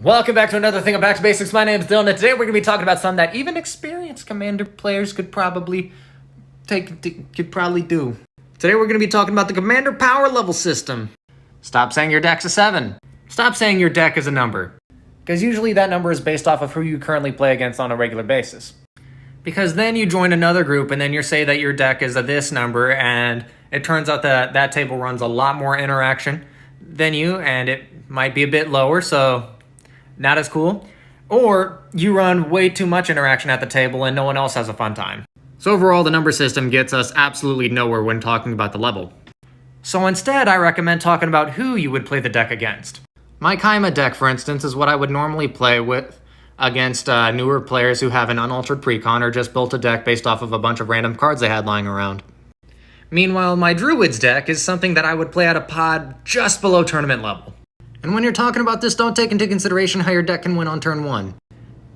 Welcome back to another thing of Back to Basics. My name is Dylan, and today we're going to be talking about something that even experienced Commander players could probably do. Today we're going to be talking about the Commander power level system. Stop saying your deck's a 7. Stop saying your deck is a number. Because usually that number is based off of who you currently play against on a regular basis. Because then you join another group and then you say that your deck is a this number, and it turns out that that table runs a lot more interaction than you, and it might be a bit lower, so not as cool. Or you run way too much interaction at the table and no one else has a fun time. So overall, the number system gets us absolutely nowhere when talking about the level. So instead, I recommend talking about who you would play the deck against. My Kaima deck, for instance, is what I would normally play with against newer players who have an unaltered precon or just built a deck based off of a bunch of random cards they had lying around. Meanwhile, my Druid's deck is something that I would play at a pod just below tournament level. And when you're talking about this, don't take into consideration how your deck can win on turn 1.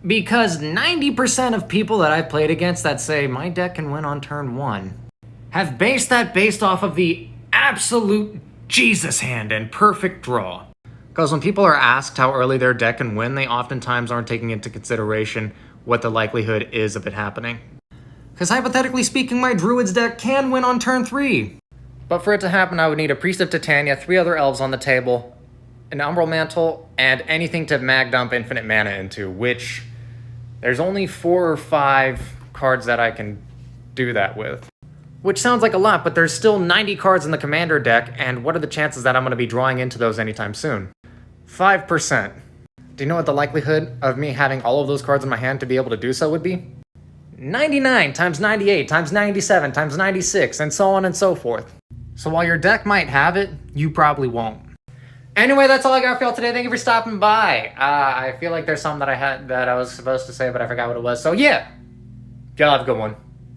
Because 90% of people that I've played against that say my deck can win on turn 1 have based that based off of the absolute Jesus hand and perfect draw. Because when people are asked how early their deck can win, they oftentimes aren't taking into consideration what the likelihood is of it happening. Because hypothetically speaking, my Druid's deck can win on turn 3. But for it to happen, I would need a Priest of Titania, 3 other elves on the table, an Umbral Mantle, and anything to mag dump infinite mana into, which there's only 4 or 5 cards that I can do that with. Which sounds like a lot, but there's still 90 cards in the Commander deck, and what are the chances that I'm going to be drawing into those anytime soon? 5%. Do you know what the likelihood of me having all of those cards in my hand to be able to do so would be? 99 times 98 times 97 times 96, and so on and so forth. So while your deck might have it, you probably won't. Anyway, that's all I got for y'all today. Thank you for stopping by. I feel like there's something that I was supposed to say, but I forgot what it was. So yeah, y'all have a good one.